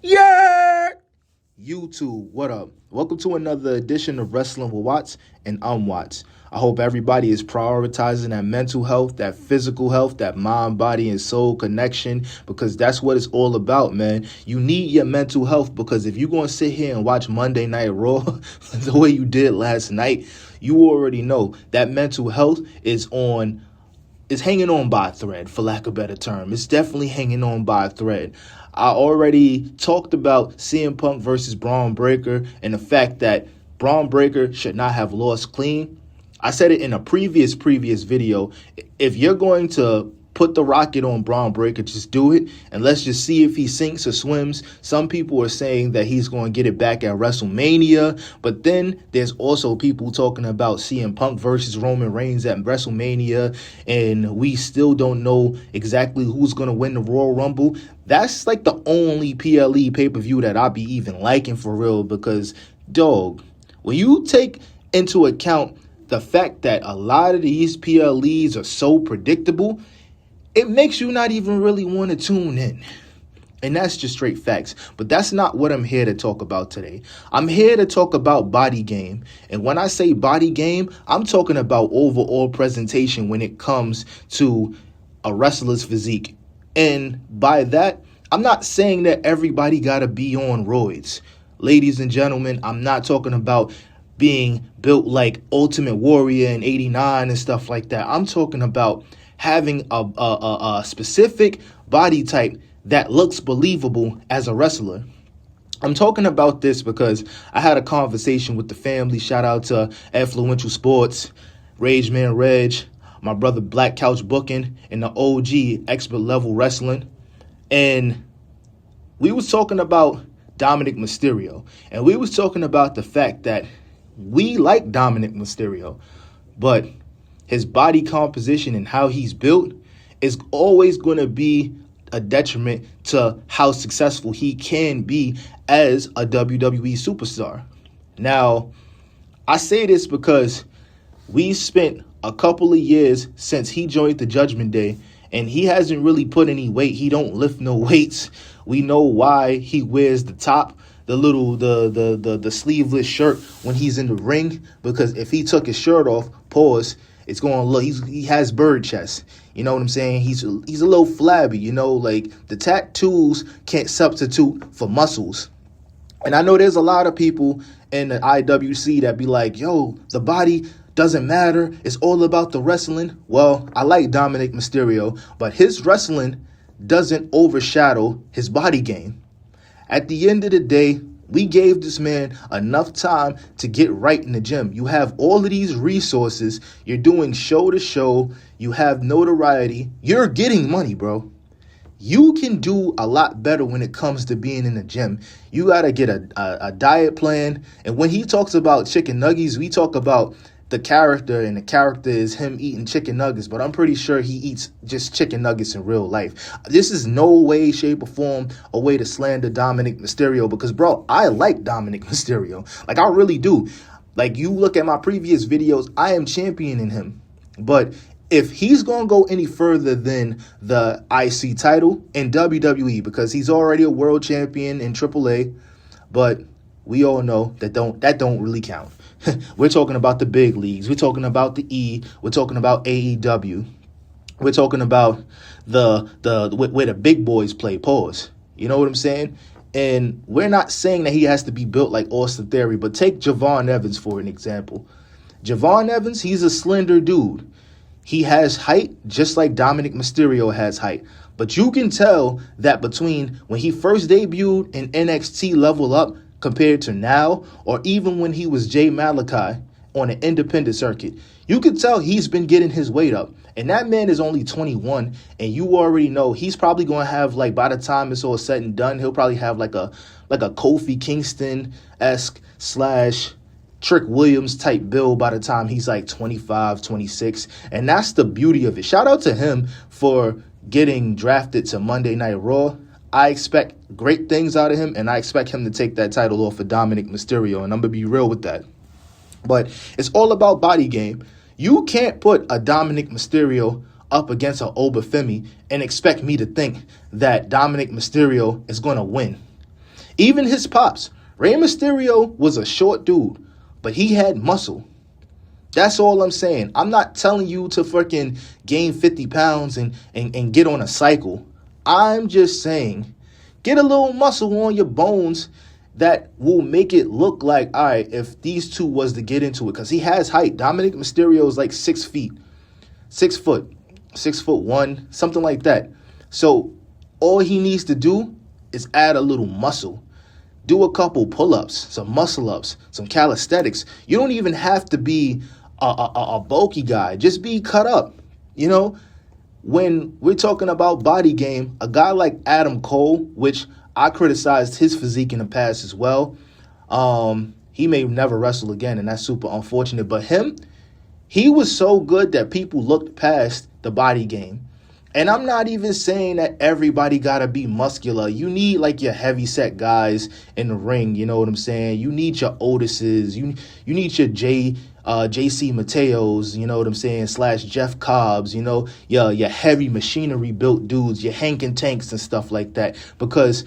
Yeah! YouTube, what up? Welcome to another edition of Wrestling with Watts, and I'm Watts. I hope everybody is prioritizing that mental health, that physical health, that mind, body, and soul connection, because that's what it's all about, man. You need your mental health, because if you're going to sit here and watch Monday Night Raw the way you did last night, you already know that mental health is hanging on by a thread, for lack of a better term. It's definitely hanging on by a thread. I already talked about CM Punk versus Braun Breaker and the fact that Braun Breaker should not have lost clean. I said it in a previous video. If you're going to put the rocket on Braun Breaker, just do it, and let's just see if he sinks or swims. Some people are saying that he's going to get it back at WrestleMania, but then there's also people talking about CM Punk versus Roman Reigns at WrestleMania, and we still don't know exactly who's going to win the Royal Rumble. That's like the only PLE pay-per-view that I'll be even liking for real, because, dog, when you take into account the fact that a lot of these PLEs are so predictable, it makes you not even really want to tune in. And that's just straight facts. But that's not what I'm here to talk about today. I'm here to talk about body game. And when I say body game, I'm talking about overall presentation when it comes to a wrestler's physique. And by that, I'm not saying that everybody got to be on roids. Ladies and gentlemen, I'm not talking about being built like Ultimate Warrior in '89 and stuff like that. I'm talking about having a specific body type that looks believable as a wrestler. I'm talking about this because I had a conversation with the family. Shout out to Influential Sports, Rage Man Reg, my brother Black Couch Booking, and the OG Expert Level Wrestling. And we was talking about Dominik Mysterio. And we was talking about the fact that we like Dominik Mysterio, but his body composition and how he's built is always going to be a detriment to how successful he can be as a WWE superstar. Now, I say this because we spent a couple of years since he joined the Judgment Day, and he hasn't really put any weight. He don't lift no weights. We know why he wears the top, the sleeveless shirt when he's in the ring, because if he took his shirt off, pause, it's going to look, he has bird chest. You know what I'm saying? He's a little flabby, you know, like the tattoos can't substitute for muscles. And I know there's a lot of people in the IWC that be like, yo, the body doesn't matter. It's all about the wrestling. Well, I like Dominik Mysterio, but his wrestling doesn't overshadow his body game. At the end of the day, we gave this man enough time to get right in the gym. You have all of these resources. You're doing show to show. You have notoriety. You're getting money, bro. You can do a lot better when it comes to being in the gym. You got to get a diet plan. And when he talks about chicken nuggets, we talk about the character, and the character is him eating chicken nuggets, but I'm pretty sure he eats just chicken nuggets in real life. This is no way, shape, or form a way to slander Dominik Mysterio, because, bro, I like Dominik Mysterio. Like, I really do. Like, you look at my previous videos, I am championing him. But if he's going to go any further than the IC title in WWE, because he's already a world champion in AAA, but we all know that don't really count. We're talking about the big leagues. We're talking about the E. We're talking about AEW. We're talking about where the big boys play. Pause. You know what I'm saying? And we're not saying that he has to be built like Austin Theory, but take Javon Evans for an example. Javon Evans, he's a slender dude. He has height just like Dominik Mysterio has height. But you can tell that between when he first debuted in NXT Level Up compared to now, or even when he was Jay Malachi on an independent circuit, you can tell he's been getting his weight up. And that man is only 21, and you already know he's probably going to have, like, by the time it's all said and done, he'll probably have like a Kofi Kingston-esque / Trick Williams type build by the time he's like 25, 26. And that's the beauty of it. Shout out to him for getting drafted to Monday Night Raw. I expect great things out of him, and I expect him to take that title off of Dominik Mysterio, and I'm going to be real with that. But it's all about body game. You can't put a Dominik Mysterio up against an Obafemi and expect me to think that Dominic Mysterio is going to win. Even his pops, Rey Mysterio was a short dude, but he had muscle. That's all I'm saying. I'm not telling you to freaking gain 50 pounds and get on a cycle. I'm just saying, get a little muscle on your bones that will make it look like, all right, if these two was to get into it, because he has height. Dominic Mysterio is like 6 feet, 6 foot, 6'1", something like that. So all he needs to do is add a little muscle. Do a couple pull-ups, some muscle-ups, some calisthenics. You don't even have to be a bulky guy. Just be cut up. You know, when we're talking about body game, a guy like Adam Cole, which I criticized his physique in the past as well. He may never wrestle again, and that's super unfortunate. But he was so good that people looked past the body game. And I'm not even saying that everybody got to be muscular. You need like your heavy set guys in the ring. You know what I'm saying? You need your Otises. You need your JC Mateos, you know what I'm saying, / Jeff Cobbs, you know, your heavy machinery built dudes, your Hank and Tanks and stuff like that, because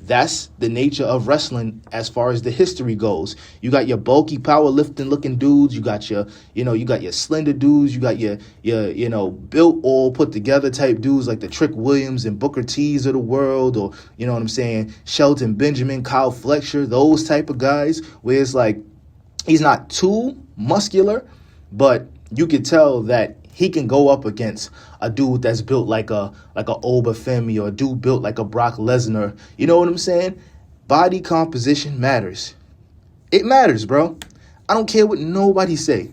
that's the nature of wrestling as far as the history goes. You got your bulky powerlifting looking dudes, you got your slender dudes, you got your built all put together type dudes like the Trick Williams and Booker T's of the world, or you know what I'm saying, Shelton Benjamin, Kyle Fletcher, those type of guys, where it's like he's not too muscular, but you could tell that he can go up against a dude that's built like a Obafemi, or a dude built like a Brock Lesnar. You know what I'm saying? Body composition matters. It matters, bro. I don't care what nobody say.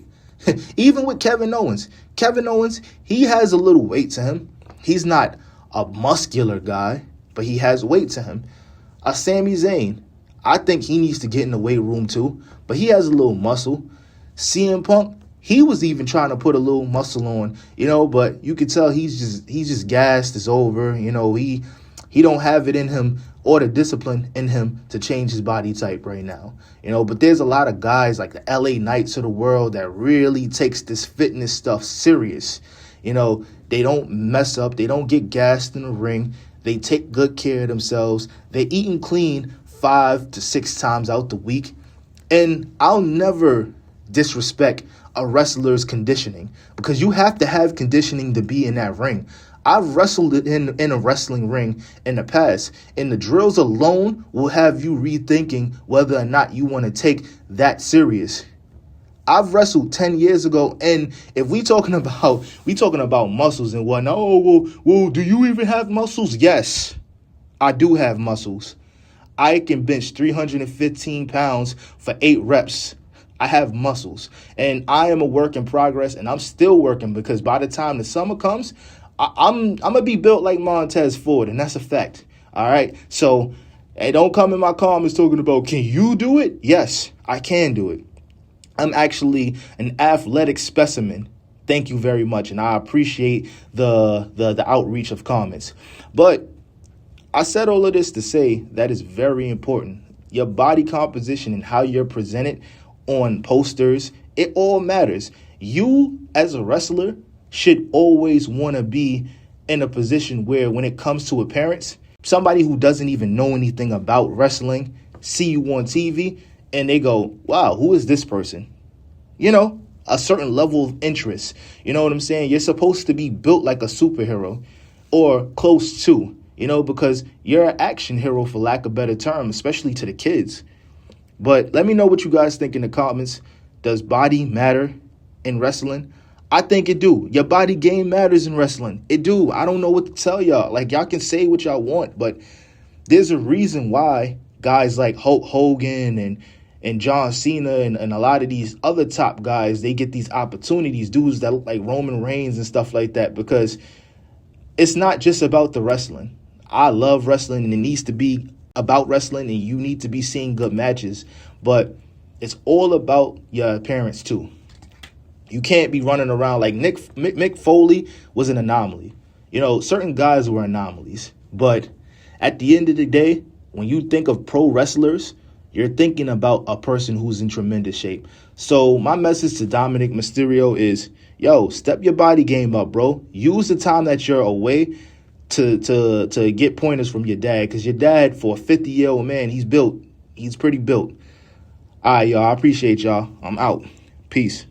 Even with Kevin Owens. Kevin Owens, he has a little weight to him. He's not a muscular guy, but he has weight to him. Sami Zayn, I think he needs to get in the weight room too, but he has a little muscle. CM Punk, he was even trying to put a little muscle on, you know, but you could tell he's just gassed. It's over. You know, he don't have it in him or the discipline in him to change his body type right now. You know, but there's a lot of guys like the LA Knights of the world that really takes this fitness stuff serious. You know, they don't mess up. They don't get gassed in the ring. They take good care of themselves. They're eating clean 5 to 6 times out the week. And I'll never disrespect a wrestler's conditioning, because you have to have conditioning to be in that ring. I've wrestled in a wrestling ring in the past, and the drills alone will have you rethinking whether or not you want to take that serious. I've wrestled 10 years ago, and if we talking about muscles and whatnot, well, do you even have muscles? Yes, I do have muscles. I can bench 315 pounds for 8 reps. I have muscles, and I am a work in progress, and I'm still working, because by the time the summer comes, I'm going to be built like Montez Ford, and that's a fact. All right. So, hey, don't come in my comments talking about, can you do it? Yes, I can do it. I'm actually an athletic specimen. Thank you very much. And I appreciate the outreach of comments. But I said all of this to say that is very important. Your body composition and how you're presented on posters, it all matters. You, as a wrestler, should always want to be in a position where, when it comes to appearance, somebody who doesn't even know anything about wrestling see you on TV and they go, wow, who is this person? You know, a certain level of interest. You know what I'm saying? You're supposed to be built like a superhero, or close to, you know, because you're an action hero, for lack of a better term, especially to the kids. But let me know what you guys think in the comments. Does body matter in wrestling? I think it do. Your body game matters in wrestling. It do. I don't know what to tell y'all. Like, y'all can say what y'all want, but there's a reason why guys like Hulk Hogan and John Cena and a lot of these other top guys, they get these opportunities, dudes that look like Roman Reigns and stuff like that, because it's not just about the wrestling. I love wrestling, and it needs to be about wrestling, and you need to be seeing good matches, but it's all about your appearance too. You can't be running around like Mick Foley was an anomaly. You know, certain guys were anomalies, but at the end of the day, when you think of pro wrestlers, you're thinking about a person who's in tremendous shape. So my message to Dominic Mysterio is, yo, step your body game up, bro. Use the time that you're away to get pointers from your dad, because your dad, for a 50-year-old man, he's built. He's pretty built. All right, y'all. I appreciate y'all. I'm out. Peace.